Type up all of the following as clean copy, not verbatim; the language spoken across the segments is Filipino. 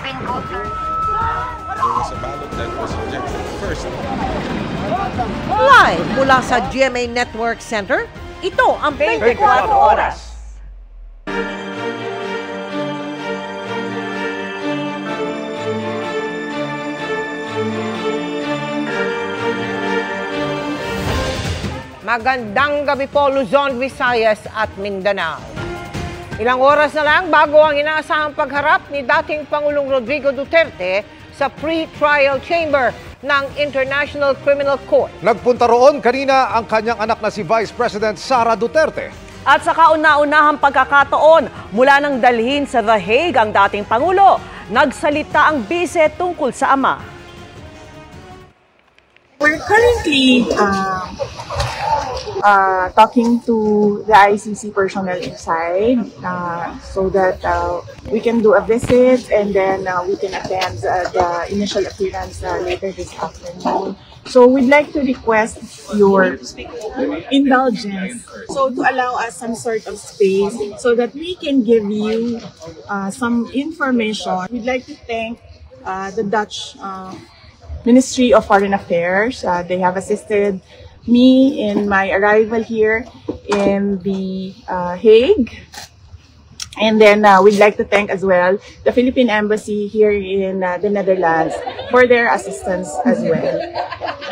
Philippine culture. There was a ballot that was rejected first. Live mula sa GMA Network Center, ito ang 24 Oras. Magandang gabi po, Luzon, Visayas at Mindanao. Ilang oras na lang bago ang inaasahang pagharap ni dating Pangulong Rodrigo Duterte sa pre-trial chamber ng International Criminal Court. Nagpunta roon kanina ang kanyang anak na si Vice President Sara Duterte. At sa kauna-unahang pagkakataon, mula nang dalhin sa The Hague ang dating Pangulo, nagsalita ang bise tungkol sa ama. We're currently talking to the ICC personnel inside so that we can do a visit and then we can attend the initial appearance later this afternoon. So we'd like to request your indulgence, so to allow us some sort of space so that we can give you some information. We'd like to thank the Dutch Ministry of Foreign Affairs. They have assisted me in my arrival here in the Hague. And then we'd like to thank as well the Philippine Embassy here in the Netherlands for their assistance as well.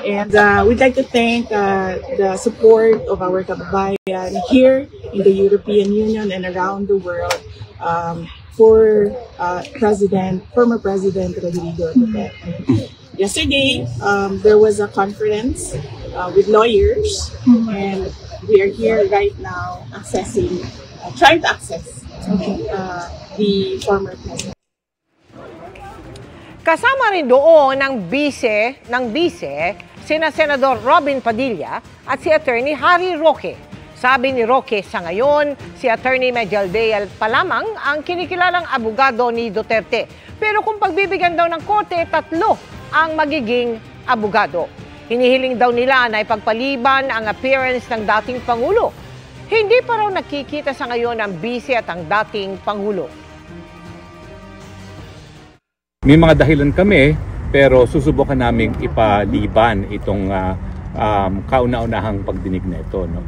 And we'd like to thank the support of our kababayan here in the European Union and around the world for former President Rodrigo Duterte. Yesterday, there was a conference with lawyers, and we are here right now trying to access the former president. Kasama rin doon ng vice, sina Senador Robin Padilla at si Attorney Harry Roque. Sabi ni Roque, sa ngayon, si Attorney Mejaldea pa lamang ang kinikilalang abogado ni Duterte. Pero kung pagbibigyan daw ng korte, 3 ang magiging abogado. Hinihiling daw nila na ipagpaliban ang appearance ng dating Pangulo. Hindi pa raw nakikita sa ngayon ang vice at ang dating Pangulo. May mga dahilan kami, pero susubukan naming ipaliban itong kauna-unahang pagdinig na ito. No?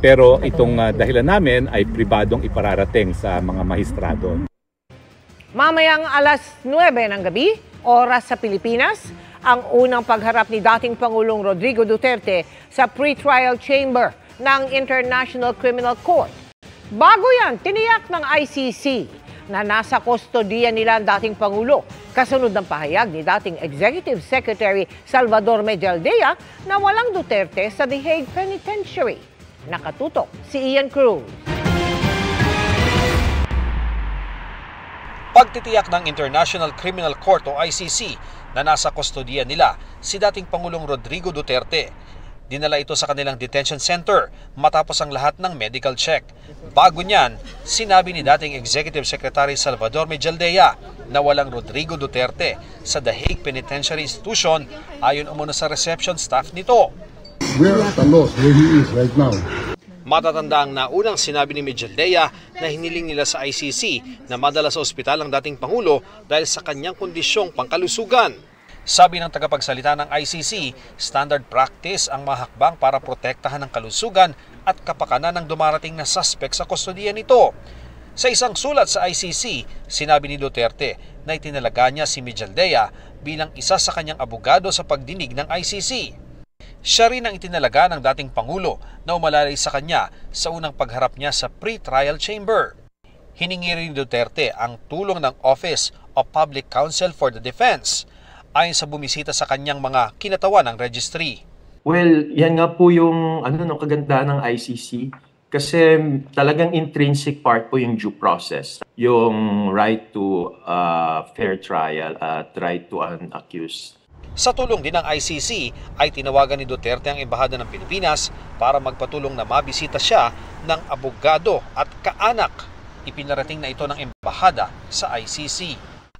Pero itong dahilan namin ay pribadong ipararating sa mga mahistrado. Mamayang alas 9 ng gabi, oras sa Pilipinas, ang unang pagharap ni dating Pangulong Rodrigo Duterte sa pre-trial chamber ng International Criminal Court. Bago yan, tiniyak ng ICC na nasa kustodiya nila ang dating Pangulo. Kasunod ng pahayag ni dating Executive Secretary Salvador Mejaldea na walang Duterte sa The Hague Penitentiary. Nakatutok si Ian Cruz. Pagtitiyak ng International Criminal Court o ICC na nasa kustodiya nila si dating Pangulong Rodrigo Duterte. Dinala ito sa kanilang detention center matapos ang lahat ng medical check. Bago niyan, sinabi ni dating Executive Secretary Salvador Mejaldea na walang Rodrigo Duterte sa The Hague Penitentiary Institution ayon umano sa reception staff nito. Where are the laws where he is right now? Matatanda ang naunang sinabi ni Mejaldea na hiniling nila sa ICC na madala sa ospital ang dating Pangulo dahil sa kanyang kondisyong pangkalusugan. Sabi ng tagapagsalita ng ICC, standard practice ang mahakbang para protektahan ang kalusugan at kapakanan ng dumarating na suspect sa kustodiya nito. Sa isang sulat sa ICC, sinabi ni Duterte na itinalaga niya si Mejaldea bilang isa sa kanyang abogado sa pagdinig ng ICC. Siya rin ang itinalaga ng dating Pangulo na umalalay sa kanya sa unang pagharap niya sa pre-trial chamber. Hiningi rin ni Duterte ang tulong ng Office of Public Counsel for the Defense ayon sa bumisita sa kanyang mga kinatawan ng registry. Well, yan nga po yung kagandahan ng ICC kasi talagang intrinsic part po yung due process. Yung right to fair trial at right to an accused. Sa tulong din ng ICC ay tinawagan ni Duterte ang Embahada ng Pilipinas para magpatulong na mabisita siya ng abogado at kaanak. Ipinarating na ito ng Embahada sa ICC.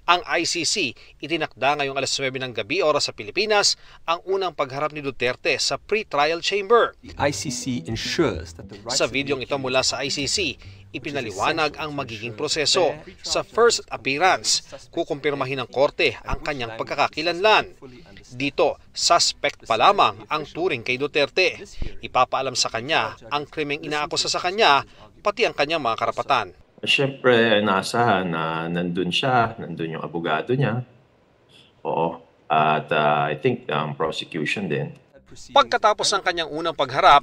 Ang ICC itinakda ngayong alas 9 ng gabi oras sa Pilipinas ang unang pagharap ni Duterte sa pre-trial chamber. The ICC ensures that the rights sa videong ito mula sa ICC, ipinaliwanag ang magiging proseso. Sa first appearance, kukumpirmahin ng korte ang kanyang pagkakakilanlan. Dito, suspect pa lamang ang turing kay Duterte. Ipapaalam sa kanya ang krimeng inaakusa sa kanya, pati ang kanyang mga karapatan. Siyempre, naasahan na nandun siya, nandun yung abogado niya. Oo. At I think prosecution din. Pagkatapos ng kanyang unang pagharap,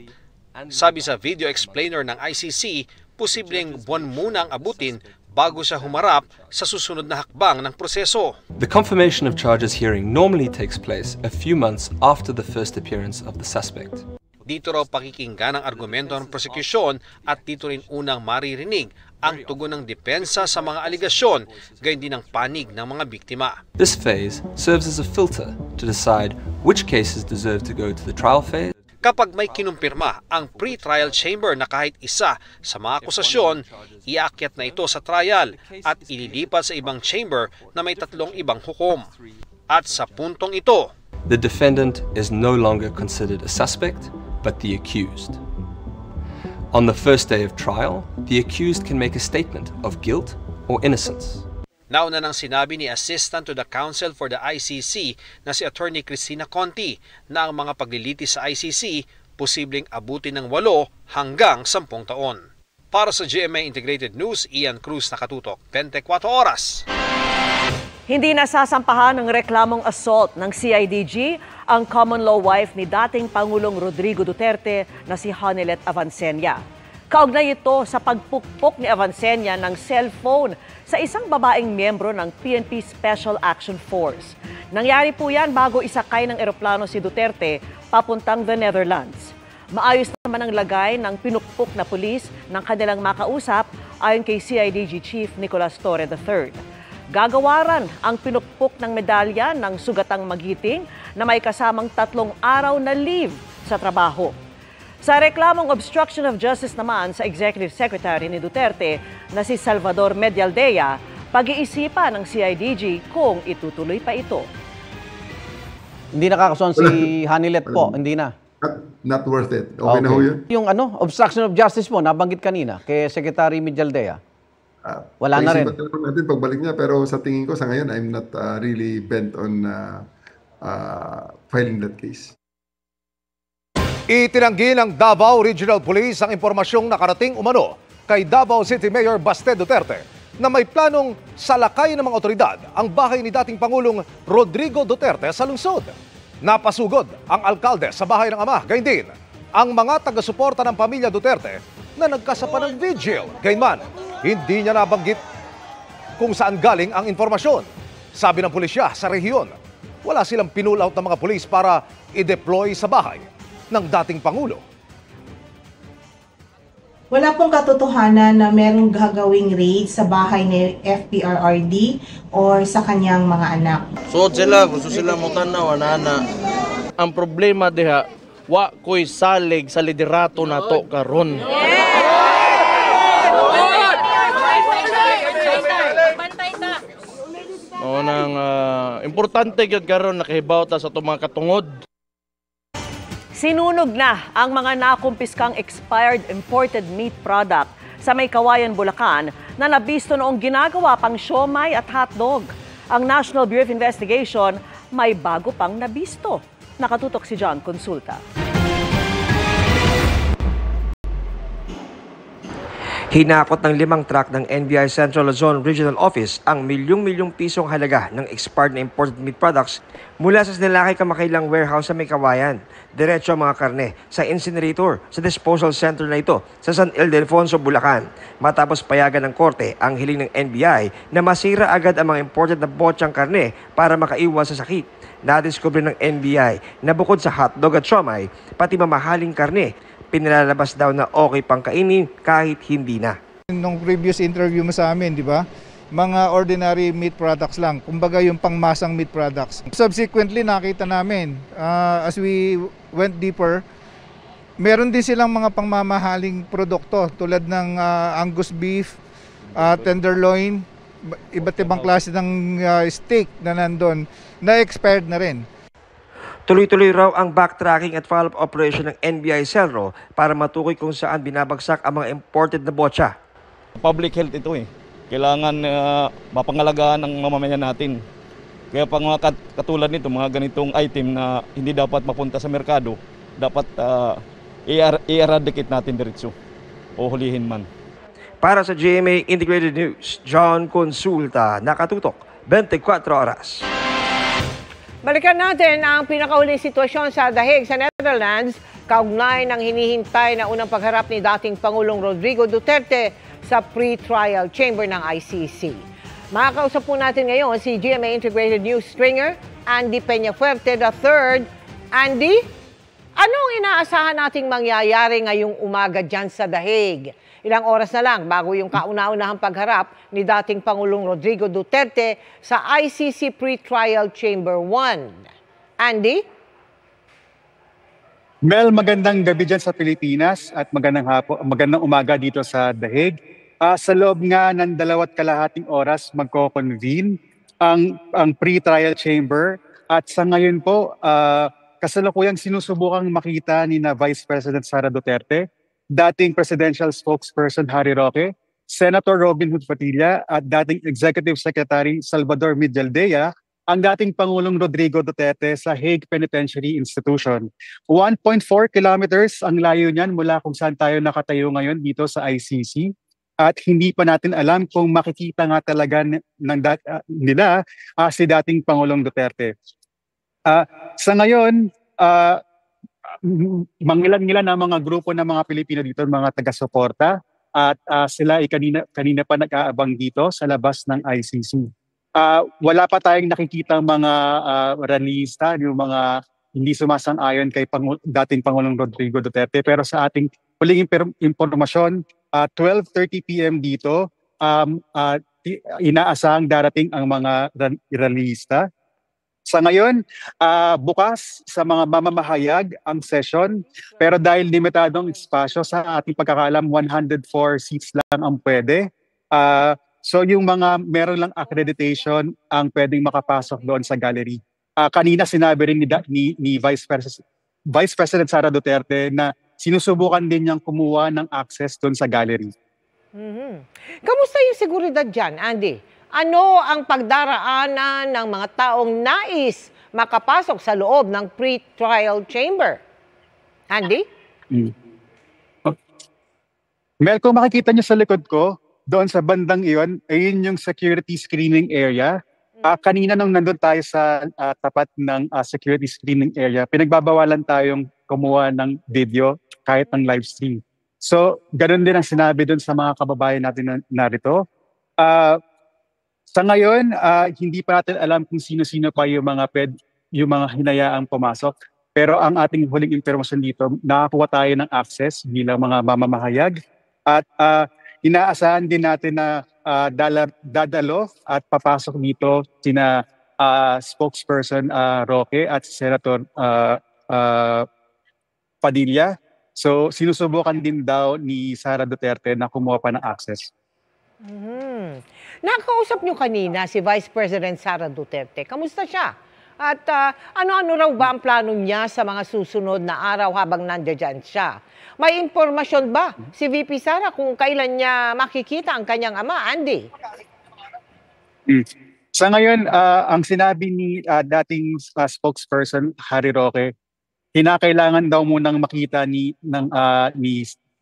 sabi sa video explainer ng ICC, posibleng buwan munang abutin bago siya humarap sa susunod na hakbang ng proseso. The confirmation of charges hearing normally takes place a few months after the first appearance of the suspect. Dito raw pakikinggan ang argumento ng prosekusyon at dito rin unang maririnig ang tugon ng depensa sa mga aligasyon, gayon din ang panig ng mga biktima. This phase serves as a filter to decide which cases deserve to go to the trial phase. Kapag may kinumpirma ang pre-trial chamber na kahit isa sa mga akusasyon, iaakyat na ito sa trial at ililipat sa ibang chamber na may 3 ibang hukom. At sa puntong ito, the defendant is no longer considered a suspect, but the accused. On the first day of trial, the accused can make a statement of guilt or innocence. Nauna nang sinabi ni Assistant to the Counsel for the ICC na si Attorney Cristina Conti na ang mga paglilitis sa ICC posibleng abutin ng 8 hanggang 10 taon. Para sa GMA Integrated News, Ian Cruz, nakatutok 24 oras. Hindi nasasampahan ng reklamong assault ng CIDG ang common law wife ni dating Pangulong Rodrigo Duterte na si Hanilet Avancenia. Kaugnay ito sa pagpukpok ni Avancenia ng cellphone sa isang babaeng miyembro ng PNP Special Action Force. Nangyari po yan bago isakay ng eroplano si Duterte papuntang the Netherlands. Maayos naman ang lagay ng pinukpok na pulis ng kanilang makausap ayon kay CIDG Chief Nicolas Torre III. Gagawaran ang pinukpok ng medalya ng sugatang magiting na may kasamang 3 araw na leave sa trabaho. Sa reklamong obstruction of justice naman sa Executive Secretary ni Duterte na si Salvador Medialdea, pag-iisipan ng CIDG kung itutuloy pa ito. Hindi nakakason si Hanilet po, hindi na. Not worth it. Okay na ho yun? Yung obstruction of justice mo, nabanggit kanina kay Secretary Medialdea. Wala na rin. Natin pagbalik niya, pero sa tingin ko sa ngayon, I'm not really bent on filing that case. Itinanggi ng Davao Regional Police ang impormasyong nakarating umano kay Davao City Mayor Baste Duterte na may planong salakay ng mga otoridad ang bahay ni dating Pangulong Rodrigo Duterte sa lungsod. Napasugod ang alkalde sa bahay ng ama, gayon din ang mga taga-suporta ng pamilya Duterte na nagkasapa ng vigil. Gayunman, hindi niya nabanggit kung saan galing ang impormasyon. Sabi ng pulisya sa rehiyon, wala silang pinull out ng mga pulis para i-deploy sa bahay ng dating Pangulo. Wala pong katotohanan na merong gagawing raid sa bahay ni FPRRD or sa kanyang mga anak. Suot sila, gusto sila mo tanaw, anana. Ang problema diha, wa ko'y salig sa liderato na to karon. Importante gyud karon nakahibaw ta sa itong mga katungod. Sinunog na ang mga nakumpiskang expired imported meat product sa May Kawayan, Bulacan na nabisto noong ginagawa pang siomai at hotdog. Ang National Bureau of Investigation may bago pang nabisto. Nakatutok si John Consulta. Hinakot ng 5 truck ng NBI Central Luzon Regional Office ang milyong-milyong pisong halaga ng expired na imported meat products mula sa sinalakay kamakailang warehouse sa May Kawayan. Diretso ang mga karne sa incinerator sa disposal center na ito sa San Ildefonso, Bulacan. Matapos payagan ng korte ang hiling ng NBI na masira agad ang mga imported na botsang karne para makaiwas sa sakit. Nadiskubre ng NBI na bukod sa hotdog at siomai, pati mamahaling karne, pinilalabas daw na okay pang kainin kahit hindi na. Nung previous interview mo sa amin, di ba? Mga ordinary meat products lang, kumbaga yung pangmasang meat products. Subsequently, nakita namin, as we went deeper, meron din silang mga pangmamahaling produkto tulad ng Angus beef, tenderloin, iba't ibang klase ng steak na nandun, na expired na rin. Tuloy-tuloy raw ang backtracking at follow-up operation ng NBI Celro para matukoy kung saan binabagsak ang mga imported na botsa. Public health ito eh. Kailangan mapangalagaan ng mamamayan natin. Kaya pag mga katulad nito, mga ganitong item na hindi dapat mapunta sa merkado, dapat i-eradicate natin diretso o hulihin man. Para sa GMA Integrated News, John Consulta, nakatutok 24 oras. Balikan natin ang pinakahuling sitwasyon sa The Hague sa Netherlands, kaugnay ng hinihintay na unang pagharap ni dating Pangulong Rodrigo Duterte sa pre-trial chamber ng ICC. Makakausap po natin ngayon si GMA Integrated News stringer Andy Peñafuerte III. Andy, anong inaasahan nating mangyayari ngayong umaga dyan sa The Hague? Ilang oras na lang bago yung kauna-unahang pagharap ni dating Pangulong Rodrigo Duterte sa ICC Pre-Trial Chamber 1. Andy? Mel, magandang gabi dyan sa Pilipinas at magandang umaga dito sa The Hague. Sa loob nga ng 2.5 oras magko-convene ang pre-trial chamber at sa ngayon po kasalukuyang sinusubukang makita ni na Vice President Sara Duterte, dating Presidential Spokesperson Harry Roque, Senator Robin Hood Padilla at dating Executive Secretary Salvador Medialdea ang dating Pangulong Rodrigo Duterte sa Hague Penitentiary Institution. 1.4 kilometers ang layo niyan mula kung saan tayo nakatayo ngayon dito sa ICC. At hindi pa natin alam kung makikita nga talaga nila si dating Pangulong Duterte. Sa ngayon, mangilan-ngilan ang mga grupo ng mga Pilipino dito, mga taga-suporta, at sila ay kanina pa nag-aabang dito sa labas ng ICC. Wala pa tayong nakikita mga rallyista, yung mga hindi sumasang-ayon kay dating Pangulong Rodrigo Duterte, pero sa ating huling impormasyon, 12:30 p.m. dito, inaasahang darating ang mga rallyista. Sa ngayon, bukas sa mga mamamahayag ang session, pero dahil limitadong espasyo sa ating pagkakalam, 104 seats lang ang pwede. So yung mga meron lang accreditation ang pwedeng makapasok doon sa gallery. Kanina sinabi rin ni Vice President Sara Duterte na sinusubukan din niyang kumuha ng access doon sa gallery. Kamusta yung seguridad dyan, Andy? Ano ang pagdaraanan ng mga taong nais makapasok sa loob ng pre-trial chamber? Andy? Mel, kung makikita niyo sa likod ko, doon sa bandang iyon, ayun yung security screening area. Kanina nung nandun tayo sa tapat ng security screening area, pinagbabawalan tayong kumuha ng video kahit ng live stream. So, ganun din ang sinabi doon sa mga kababayan natin narito. Sa ngayon, hindi pa natin alam kung sino-sino pa yung mga hinayaang pumasok. Pero ang ating huling impormasyon dito, nakakuha tayo ng access bilang mga mamamahayag. At inaasahan din natin na dadalo at papasok dito sina spokesperson Roque at Senator Padilla. So sinusubukan din daw ni Sara Duterte na kumuha pa ng access. Nakausap niyo kanina si Vice President Sara Duterte. Kamusta siya? At ano-ano raw ba ang plano niya sa mga susunod na araw habang nandiyan siya? May impormasyon ba si VP Sara kung kailan niya makikita ang kanyang ama, Andy? Sa ngayon, ang sinabi ni dating spokesperson Harry Roque, kinakailangan daw munang makita ni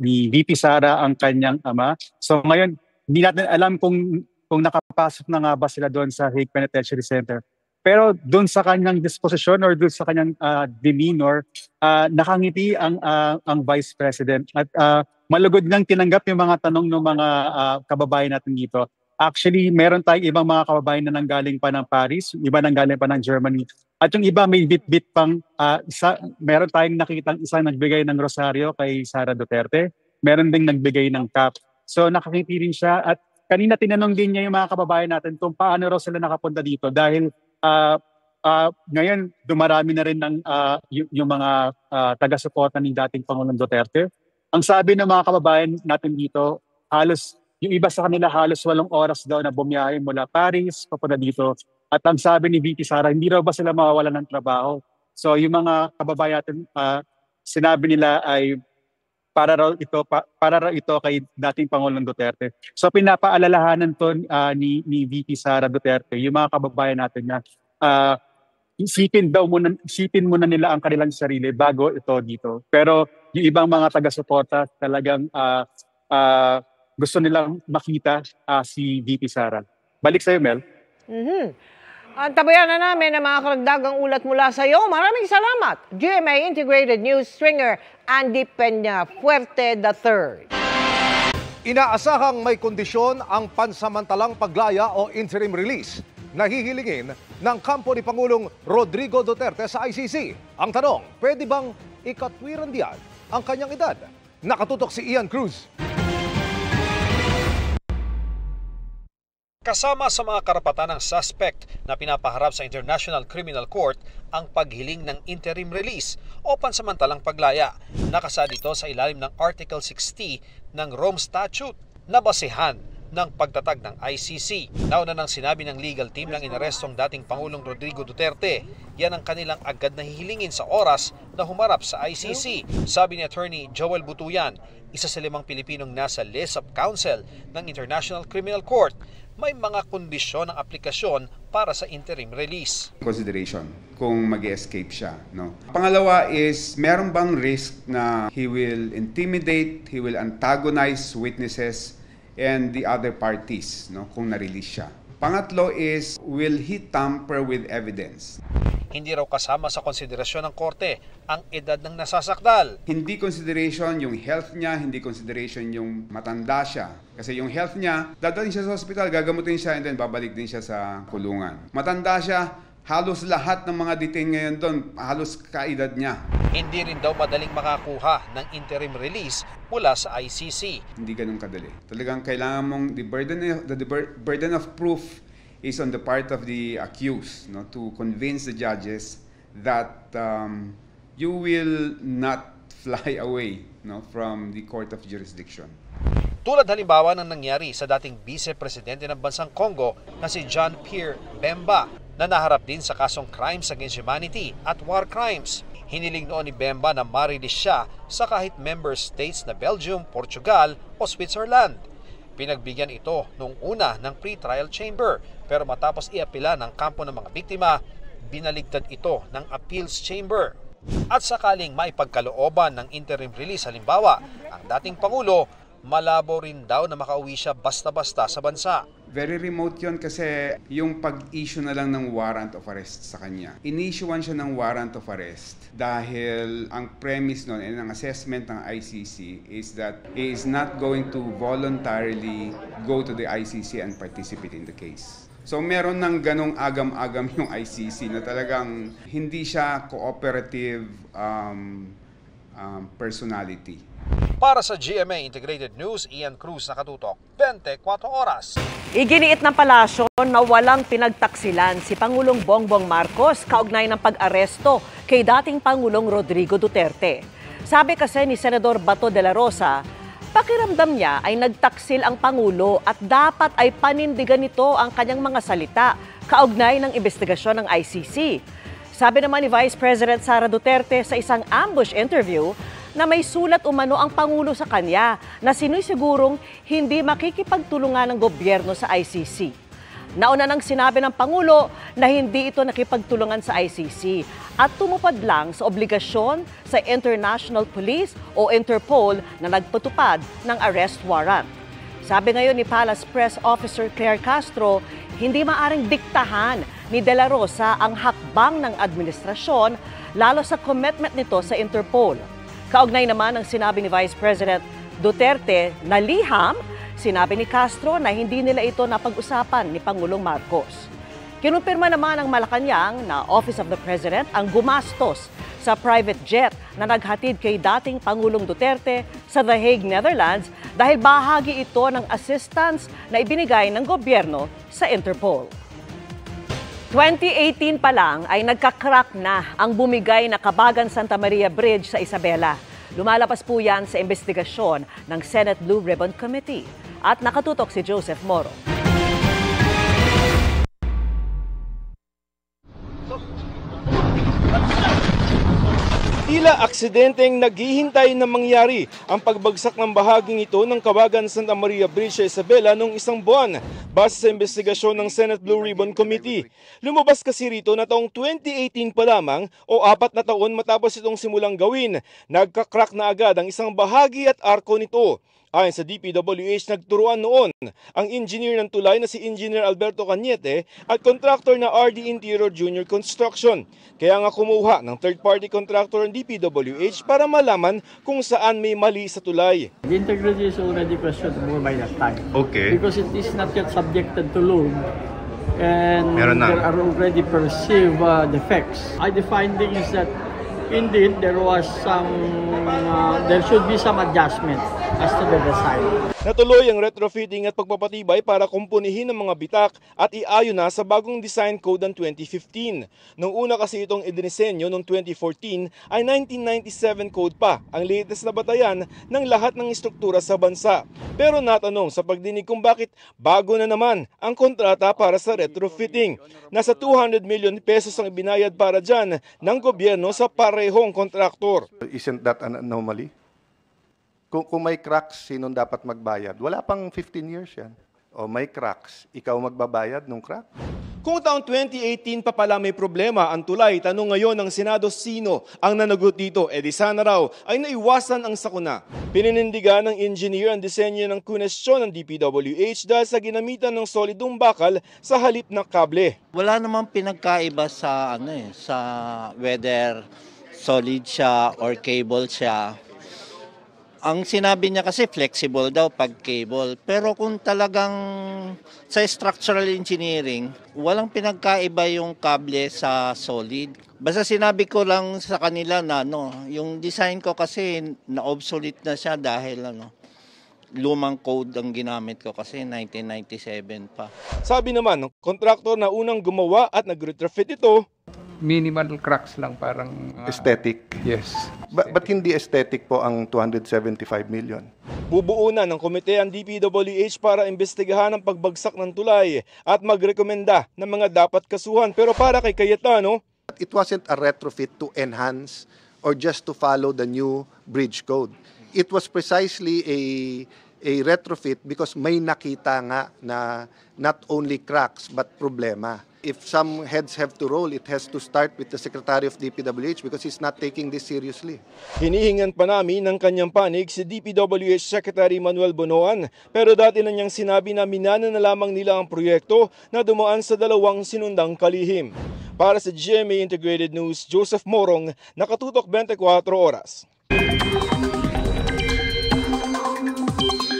VP Sara ang kanyang ama. So ngayon, hindi natin alam kung nakapasok na nga ba sila doon sa Hague Penitentiary Center. Pero doon sa kanyang disposisyon or doon sa kanyang demeanor, nakangiti ang Vice President. At malugod nang tinanggap yung mga tanong ng mga kababayan natin dito. Actually, meron tayong ibang mga kababayan na nanggaling pa ng Paris, iba nanggaling pa ng Germany. At yung iba may bit-bit pang, meron tayong nakitang isang nagbigay ng rosaryo kay Sara Duterte. Meron ding nagbigay ng cap. So nakangiti rin siya. At kanina tinanong din niya yung mga kababayan natin kung paano raw sila nakapunta dito dahil ngayon, dumarami na rin yung mga taga-suporta ni dating Pangulong Duterte. Ang sabi ng mga kababayan natin dito, yung iba sa kanila halos 8 oras daw na bumiyahe mula Paris, papunta dito. At ang sabi ni VP Sara, hindi raw ba sila mawawalan ng trabaho? So yung mga kababayan natin, sinabi nila ay para raw ito kay dating Pangulong Duterte. So pinapaalalahanan to ni VP Sara Duterte yung mga kababayan natin na isipin muna nila ang kanilang sarili bago ito dito. Pero yung ibang mga taga-suporta talagang gusto nilang makita si VP Sara. Balik sa'yo, Mel. Antabayan na namin ang mga karagdagang ulat mula sa iyo. Maraming salamat, GMA Integrated News Stringer Andy Peña Fuerte III. Inaasahang may kondisyon ang pansamantalang paglaya o interim release na hihilingin ng kampo ni Pangulong Rodrigo Duterte sa ICC. Ang tanong, pwede bang ikatwiran diyan ang kanyang edad? Nakatutok si Ian Cruz. Kasama sa mga karapatan ng suspect na pinapaharap sa International Criminal Court ang paghiling ng interim release o pansamantalang paglaya. Nakasa dito sa ilalim ng Article 60 ng Rome Statute na basehan ng pagtatag ng ICC. Nauna nang sinabi ng legal team ng inarestong dating Pangulong Rodrigo Duterte, yan ang kanilang agad na hihilingin sa oras na humarap sa ICC. Sabi ni Attorney Joel Butuyan, isa sa 5 Pilipinong nasa list of counsel ng International Criminal Court, may mga kondisyon ng aplikasyon para sa interim release. Consideration kung mag-escape siya. No? Pangalawa is, meron bang risk na he will intimidate, he will antagonize witnesses and the other parties, no, kung na-release siya. Pangatlo is, will he tamper with evidence? Hindi raw kasama sa konsiderasyon ng korte ang edad ng nasasakdal. Hindi consideration yung health niya, hindi consideration yung matanda siya. Kasi yung health niya, dadalhin siya sa hospital, gagamutin siya, and then babalik din siya sa kulungan. Matanda siya, halos lahat ng mga detained ngayon doon, halos kaedad niya. Hindi rin daw madaling makakuha ng interim release mula sa ICC. Hindi ganun kadali. Talagang kailangan mong, the burden of proof is on the part of the accused, no, to convince the judges that you will not fly away, no, from the court of jurisdiction. Tulad halimbawa ng nangyari sa dating vice-presidente ng bansang Congo na si John Pierre Bemba na naharap din sa kasong crimes against humanity at war crimes. Hiniling noon ni Bemba na ma-release siya sa kahit member states na Belgium, Portugal o Switzerland. Pinagbigyan ito noong una ng pre-trial chamber, pero matapos iapila ng kampo ng mga biktima, binaligtad ito ng appeals chamber. At sakaling maipagkalooban ng interim release, halimbawa, ang dating Pangulo, malabo rin daw na makauwi siya basta-basta sa bansa. Very remote yon kasi yung pag-issue na lang ng warrant of arrest sa kanya. Inissuean siya ng warrant of arrest dahil ang premise nun and ang assessment ng ICC is that he is not going to voluntarily go to the ICC and participate in the case. So meron ng ganong agam-agam yung ICC na talagang hindi siya cooperative personality. Para sa GMA Integrated News, Ian Cruz, nakatutok, 24 oras. Iginiit ng palasyo na walang pinagtaksilan si Pangulong Bongbong Marcos kaugnay ng pag-aresto kay dating Pangulong Rodrigo Duterte. Sabi kasi ni Senador Bato de la Rosa, pakiramdam niya ay nagtaksil ang Pangulo at dapat ay panindigan nito ang kanyang mga salita kaugnay ng investigasyon ng ICC. Sabi naman ni Vice President Sara Duterte sa isang ambush interview, na may sulat umano ang Pangulo sa kanya na sinisigurong hindi makikipagtulungan ng gobyerno sa ICC. Nauna nang sinabi ng Pangulo na hindi ito nakipagtulungan sa ICC at tumupad lang sa obligasyon sa International Police o Interpol na nagpatupad ng arrest warrant. Sabi ngayon ni Palace Press Officer Claire Castro, hindi maaring diktahan ni De La Rosa ang hakbang ng administrasyon lalo sa commitment nito sa Interpol. Kaugnay naman ang sinabi ni Vice President Duterte na liham, sinabi ni Castro na hindi nila ito napag-usapan ni Pangulong Marcos. Kinumpirma naman ng Malacanang na Office of the President ang gumastos sa private jet na naghatid kay dating Pangulong Duterte sa The Hague, Netherlands dahil bahagi ito ng assistance na ibinigay ng gobyerno sa Interpol. 2018 pa lang ay nagka-crack na ang bumigay na Kabagan Santa Maria Bridge sa Isabela. Lumalapas po yan sa investigasyon ng Senate Blue Ribbon Committee. At nakatutok si Joseph Moro. Tila aksidenteng naghihintay na mangyari ang pagbagsak ng bahaging ito ng Kawagan Santa Maria Bridge sa Isabela noong isang buwan base sa investigasyon ng Senate Blue Ribbon Committee. Lumabas kasi rito na taong 2018 pa lamang o 4 na taon matapos itong simulang gawin, nagka-crack na agad ang isang bahagi at arko nito. Ayon sa DPWH, nagturuan noon ang engineer ng tulay na si Engineer Alberto Cañete at contractor na RD Interior Junior Construction. Kaya nga kumuha ng third-party contractor ng DPWH para malaman kung saan may mali sa tulay. The integrity is already questionable by that time. Okay. Because it is not yet subjected to load. And there are already perceived defects. The finding is that indeed there was there should be some adjustment as to the design. Natuloy ang retrofitting at pagpapatibay para kumpunihin ang mga bitak at iayon na sa bagong design code ng 2015. Noong una kasi itong idinisenyo noong 2014 ay 1997 code pa, ang latest na batayan ng lahat ng istruktura sa bansa. Pero natanong sa pagdinig kung bakit bago na naman ang kontrata para sa retrofitting. Nasa 200 million pesos ang ibinayad para dyan ng gobyerno sa parehong kontraktor. Isn't that an anomaly? Kung may cracks, sinong dapat magbayad? Wala pang 15 years yan. O may cracks, ikaw magbabayad nung crack? Kung taong 2018 pa pala may problema ang tulay, tanong ngayon ng Senado sino ang nanagot dito, di sana raw ay naiwasan ang sakuna. Pininindigan ng engineer ang disenyo ng kunestyon ng DPWH dahil sa ginamitan ng solidong bakal sa halip ng kable. Wala namang pinagkaiba sa sa whether solid siya or cable siya. Ang sinabi niya kasi flexible daw pag cable. Pero kung talagang sa structural engineering, walang pinagkaiba yung kable sa solid. Basta sinabi ko lang sa kanila na yung design ko kasi na-obsolete na siya dahil lumang code ang ginamit ko kasi 1997 pa. Sabi naman ng kontraktor na unang gumawa at nag-retrofit ito, minimal cracks lang, parang aesthetic. Yes. But hindi aesthetic po ang 275 million. Bubuo na ng komite ang DPWH para imbestigahan ang pagbagsak ng tulay at magrekomenda ng mga dapat kasuhan. Pero para kay Cayetano, it wasn't a retrofit to enhance or just to follow the new bridge code. It was precisely a retrofit because may nakita nga na not only cracks but problema. If some heads have to roll, it has to start with the Secretary of DPWH because he's not taking this seriously. Hinihingan pa namin ng kanyang panig si DPWH Secretary Manuel Bonoan, pero dati na niyang sinabi na minana na lamang nila ang proyekto na dumaan sa dalawang sinundang kalihim. Para sa GMA Integrated News, Joseph Morong, nakatutok 24 oras.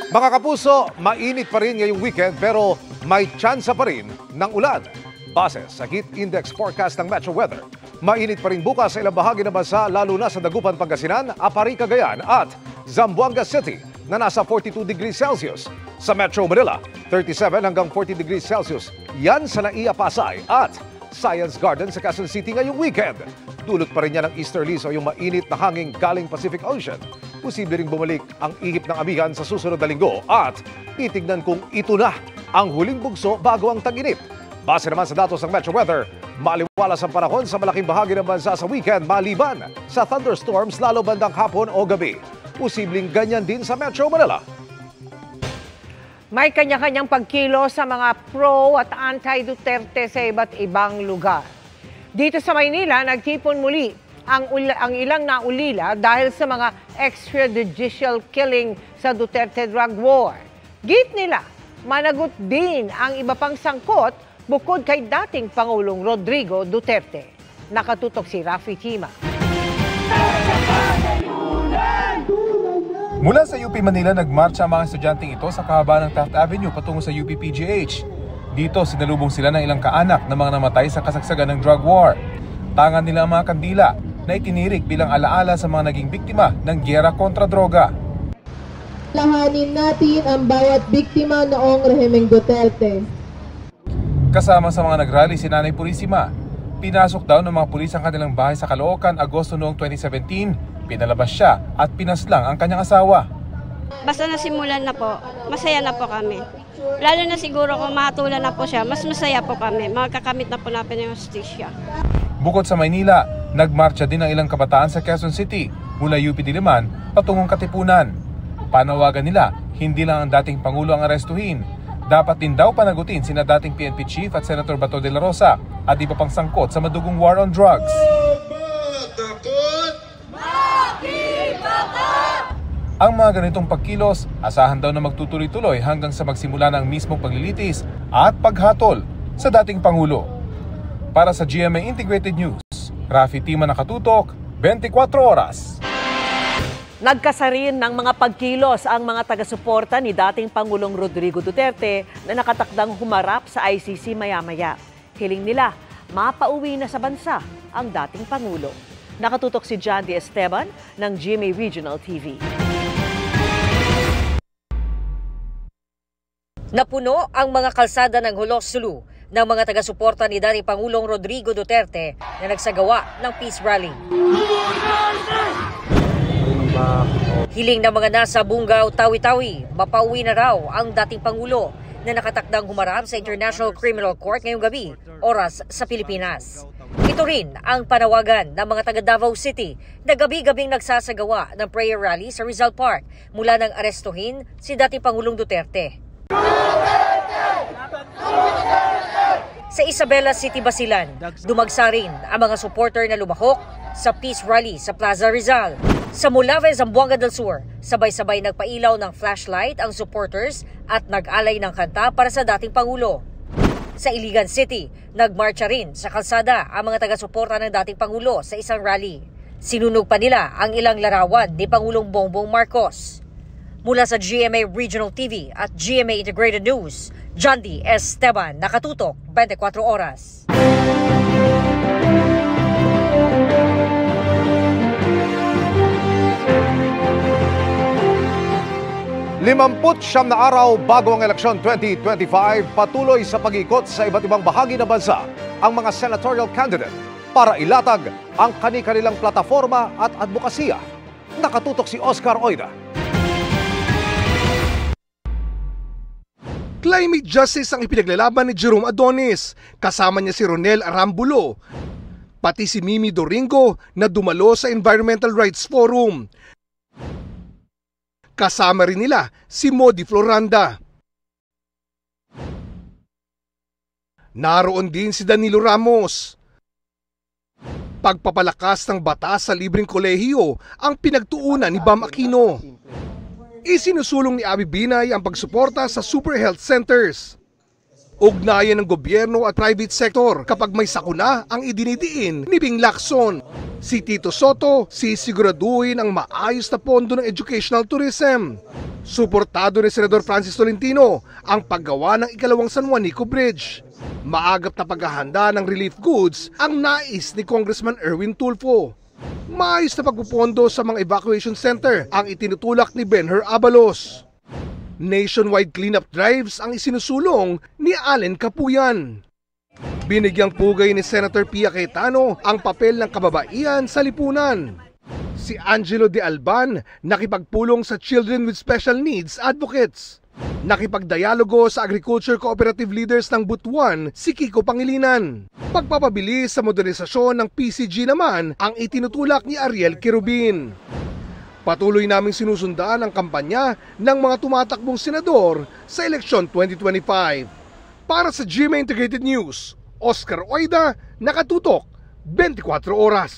Mga kapuso, mainit pa rin ngayong weekend pero may tsansa pa rin ng ulan. Base sa Heat Index Forecast ng Metro Weather, mainit pa rin bukas sa ilang bahagi ng bansa lalo na sa Dagupan, Pangasinan, Apari, Cagayan at Zamboanga City na nasa 42 degrees Celsius. Sa Metro Manila, 37 hanggang 40 degrees Celsius. Yan sa Naiya, Pasay at Science Garden sa Quezon City ngayong weekend. Dulot pa rin niya ng easterlies o yung mainit na hangin galing Pacific Ocean. Posible ring bumalik ang ihip ng amihan sa susunod na linggo at titignan kung ito na ang huling bugso bago ang tag-init. Base naman sa datos ng Metro Weather, maliwalas ang panahon sa malaking bahagi ng bansa sa weekend maliban sa thunderstorms lalo bandang hapon o gabi. Posibleng ganyan din sa Metro Manila. May kanya-kanyang pagkilo sa mga pro at anti-Duterte sa iba't ibang lugar. Dito sa Maynila, nagtipon muli ang ilang naulila dahil sa mga extrajudicial killing sa Duterte drug war. Git nila, managot din ang iba pang sangkot bukod kay dating Pangulong Rodrigo Duterte. Nakatutok si Rafi Tima. Mula sa UP Manila, nagmarcha ang mga estudyanteng ito sa kahabaan ng Taft Avenue patungo sa UP PGH. Dito, sinalubong sila ng ilang kaanak na mga namatay sa kasagsagan ng drug war. Tangan nila ang mga kandila na itinirik bilang alaala sa mga naging biktima ng giyera kontra droga. Lahanin natin ang bawat biktima noong rehimeng Duterte. Kasama sa mga nagrally si Nanay Purisima. Pinasok daw ng mga pulis ang kanilang bahay sa Caloocan, Agosto noong 2017. Pinalabas siya at pinaslang ang kanyang asawa. Basta nasimulan na po, masaya na po kami. Lalo na siguro kung mahatulan na po siya, mas masaya po kami. Magkakamit na po natin yung justisya. Bukod sa Maynila, Nagmarcha din ang ilang kabataan sa Quezon City mula UP Diliman patungong Katipunan. Panawagan nila, hindi lang ang dating Pangulo ang arestuhin. Dapat din daw panagutin sina dating PNP Chief at Senator Bato de la Rosa at iba pang sangkot sa madugong war on drugs. Ang mga ganitong pagkilos, asahan daw na magtutuloy-tuloy hanggang sa magsimula ng mismong paglilitis at paghatol sa dating Pangulo. Para sa GMA Integrated News, Rafi Tima nakatutok, 24 oras. Nagkasarin ng mga pagkilos ang mga taga-suporta ni dating Pangulong Rodrigo Duterte na nakatakdang humarap sa ICC maya-maya. Hiling nila, mapauwi na sa bansa ang dating Pangulo. Nakatutok si John D. Esteban ng GMA Regional TV. Napuno ang mga kalsada ng Hulos-Sulu ng mga taga-suporta ni dating Pangulong Rodrigo Duterte na nagsagawa ng peace rally. Hiling ng mga nasa Bungaw, Tawi-Tawi, mapauwi na raw ang dating Pangulo na nakatakdang humarap sa International Criminal Court ngayong gabi, oras sa Pilipinas. Ito rin ang panawagan ng mga taga Davao City na gabi-gabing nagsasagawa ng prayer rally sa Rizal Park mula nang arestuhin si dating Pangulong Duterte. Sa Isabela City, Basilan, dumagsa rin ang mga supporter na lumahok sa peace rally sa Plaza Rizal. Sa Molave, Zamboanga del Sur, sabay-sabay nagpailaw ng flashlight ang supporters at nag-alay ng kanta para sa dating Pangulo. Sa Iligan City, nagmarcha rin sa kalsada ang mga taga-suporta ng dating Pangulo sa isang rally. Sinunog pa nila ang ilang larawan ni Pangulong Bongbong Marcos. Mula sa GMA Regional TV at GMA Integrated News, John D. Esteban, nakatutok, 24 oras. Siyam na araw bago ang eleksyon 2025, patuloy sa pag-ikot sa iba't ibang bahagi ng bansa ang mga senatorial candidate para ilatag ang kani-kanilang plataforma at advokasya. Nakatutok si Oscar Oida. Climate justice ang ipinaglalaban ni Jerome Adonis, kasama niya si Ronel Arambulo, pati si Mimi Doringo na dumalo sa Environmental Rights Forum. Kasama rin nila si Modi Floranda. Naroon din si Danilo Ramos. Pagpapalakas ng batas sa libreng kolehiyo ang pinagtuunan ni Bam Aquino. Isinusulong ni Abby Binay ang pagsuporta sa super health centers. Ugnayan ng gobyerno at private sector kapag may sakuna ang idinidiin ni Bing Lacson. Si Tito Soto sisiguraduhin ang maayos na pondo ng educational tourism. Suportado ni Senador Francis Tolentino ang paggawa ng ikalawang San Juanico Bridge. Maagap na paghahanda ng relief goods ang nais ni Congressman Erwin Tulfo. Maayos na pagpupondo sa mga evacuation center ang itinutulak ni Benher Abalos. Nationwide cleanup drives ang isinusulong ni Allen Capuyan. Binigyang pugay ni Senator Pia Cayetano ang papel ng kababaihan sa lipunan. Si Angelo De Alban nakipagpulong sa Children with Special Needs Advocates. Nakipagdialogo sa agriculture cooperative leaders ng Butuan si Kiko Pangilinan. Pagpapabilis sa modernisasyon ng PCG naman ang itinutulak ni Ariel Quirubin. Patuloy naming sinusundan ang kampanya ng mga tumatakbong senador sa eleksyon 2025. Para sa GMA Integrated News, Oscar Oida, nakatutok, 24 oras.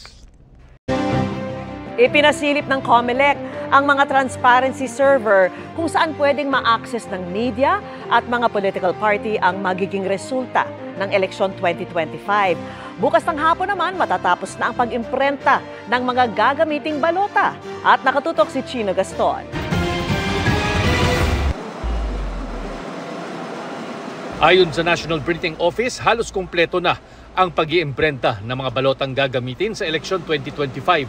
Ipinasilip ng COMELEC ang mga transparency server kung saan pwedeng ma-access ng media at mga political party ang magiging resulta ng eleksyon 2025. Bukas ng hapon naman matatapos na ang pag-imprenta ng mga gagamiting balota. At nakatutok si Chino Gaston. Ayon sa National Printing Office, halos kumpleto na ang pag-iimprenta ng mga balotang gagamitin sa eleksyon 2025.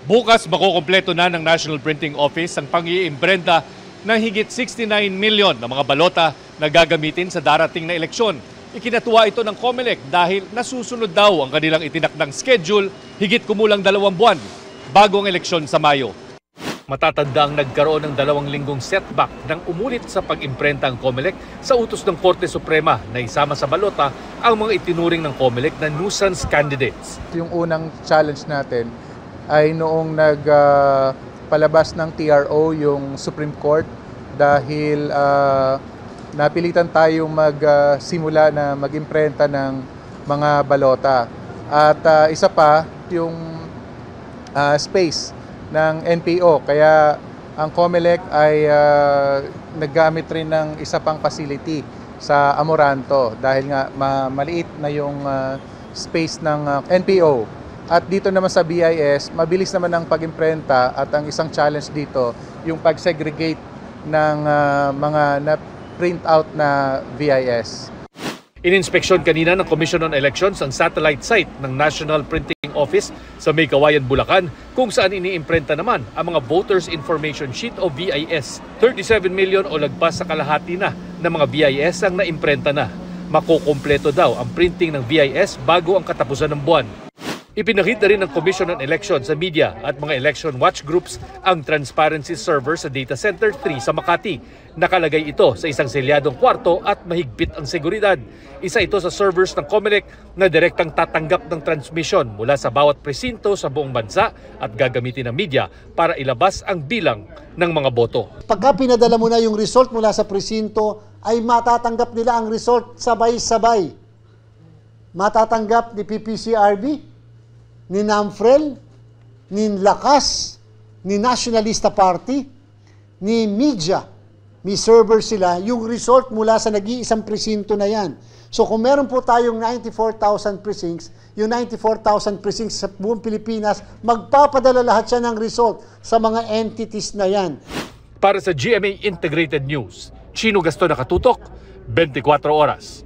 Bukas makukumpleto na ng National Printing Office ang pag-iimprenta ng higit 69 million na mga balota na gagamitin sa darating na eleksyon. Ikinatuwa ito ng COMELEC dahil nasusunod daw ang kanilang itinakdang schedule higit kumulang 2 buwan bago ang eleksyon sa Mayo. Matatanda ang nagkaroon ng 2 linggong setback nang umulit sa pag-imprenta ang COMELEC sa utos ng Korte Suprema na isama sa balota ang mga itinuring ng COMELEC na nuisance candidates. Yung unang challenge natin ay noong nagpalabas ng TRO yung Supreme Court dahil napilitan tayong magsimula na mag-imprenta ng mga balota. At isa pa yung space ng NPO. Kaya ang COMELEC ay naggamit rin ng isa pang facility sa Amoranto dahil nga maliit na yung space ng NPO. At dito naman sa BIS, mabilis naman ang pag-imprenta at ang isang challenge dito, yung pag-segregate ng mga na-print out na VIS. Ininspeksyon kanina ng Commission on Elections ang satellite site ng National Printing Office sa May Kawayan, Bulacan, kung saan iniimprenta naman ang mga Voters Information Sheet o VIS. 37 million o lagpas sa kalahati na ng mga VIS ang naimprenta na. Makukumpleto daw ang printing ng VIS bago ang katapusan ng buwan. Ipinakita rin ng Commission on Elections sa media at mga election watch groups ang transparency server sa Data Center 3 sa Makati. Nakalagay ito sa isang selyadong kwarto at mahigpit ang seguridad. Isa ito sa servers ng COMELEC na direktang tatanggap ng transmission mula sa bawat presinto sa buong bansa at gagamitin ng media para ilabas ang bilang ng mga boto. Pagka pinadala mo na yung result mula sa presinto, ay matatanggap nila ang result sabay-sabay. Matatanggap ni PPCRB, ni NAMFREL, ni Lakas, ni Nationalista Party, ni media. May server sila, yung result mula sa nag-iisang presinto na yan. So kung meron po tayong 94,000 precincts, yung 94,000 precincts sa buong Pilipinas, magpapadala lahat siya ng result sa mga entities na yan. Para sa GMA Integrated News, Chino Gaston nakatutok, 24 oras.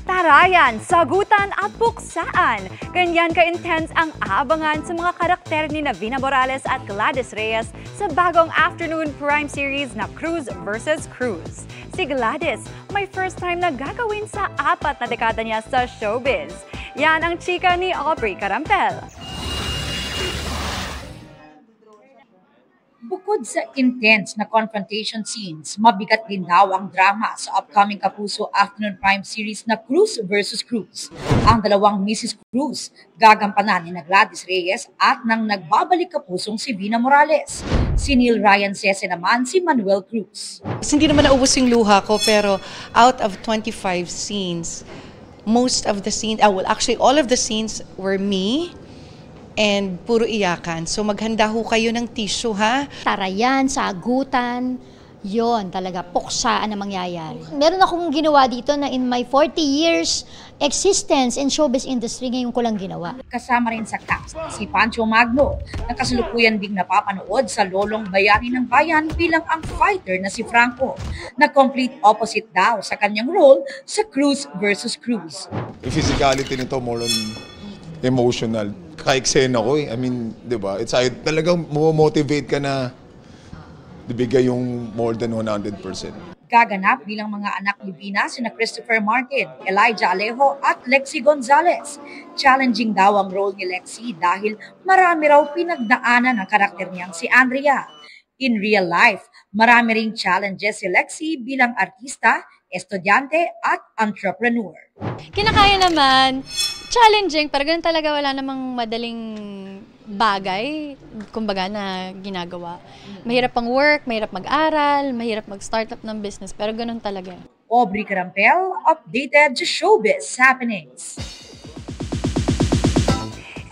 Tarayan, sagutan at puksaan. Ganyan ka-intense ang aabangan sa mga karakter ni Navina Morales at Gladys Reyes sa bagong afternoon prime series na Cruz vs. Cruz. Si Gladys, may first time na gagawin sa 4 na dekada niya sa showbiz. Yan ang chika ni Aubrey Carampel. Bukod sa intense na confrontation scenes, mabigat din daw ang drama sa upcoming Kapuso Afternoon Prime Series na Cruz vs. Cruz. Ang dalawang Mrs. Cruz, gagampanan ni Gladys Reyes at nang nagbabalik kapusong si Vina Morales. Si Neil Ryan Sese naman si Manuel Cruz. Hindi naman naubos yung luha ko, pero out of 25 scenes, most of the scenes, actually all of the scenes were me. And puro iyakan. So maghanda ho kayo ng tissue, ha? Tarayan, sagutan, yon talaga, puksaan na mangyayari. Meron akong ginawa dito na in my 40 years existence in showbiz industry, ngayon ko lang ginawa. Kasama rin sa cast si Pancho Magno, na kasalukuyan ding napapanood sa Lolong Bayani ng Bayan bilang ang fighter na si Franco, na complete opposite daw sa kanyang role sa Cruz vs. Cruz. Yung physicality nito more on emotional. Ka-eksena ko eh. I mean, di ba? It's talagang motivate ka na ibigay yung more than 100%. Gaganap bilang mga anak ni Vina sina Christopher Martin, Elijah Alejo at Lexi Gonzalez. Challenging daw ang role ni Lexi dahil marami raw pinagdaanan ang karakter niyang si Andrea. In real life, marami ring challenges si Lexi bilang artista, estudyante at entrepreneur. Kinakaya naman, challenging, pero ganun talaga, wala namang madaling bagay, kumbaga, na ginagawa. Mahirap ang work, mahirap mag-aral, mahirap mag-startup ng business, pero ganun talaga. Aubrey Carampel, updated to showbiz happenings.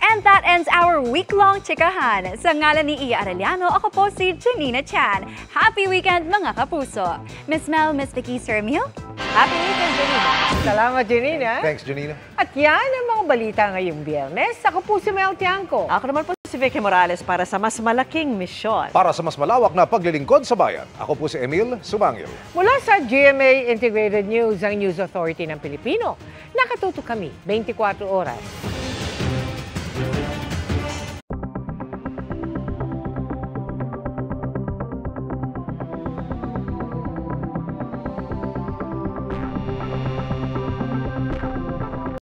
And that ends our week-long chikahan. Sa ngalan ni Iya Arellano, ako po si Janina Chan. Happy weekend, mga kapuso. Miss Mel, Miss Vicky, Sir Emil, happy weekend, Janina. Salamat, Janina. Thanks, Janina. At yan ang mga balita ngayong Biyernes. Ako po si Mel Tiangco. Ako naman po si Vicky Morales para sa mas malaking misyon. Para sa mas malawak na paglilingkod sa bayan, ako po si Emil Sumangil. Mula sa GMA Integrated News, ang News Authority ng Pilipino, nakatutok kami 24 oras.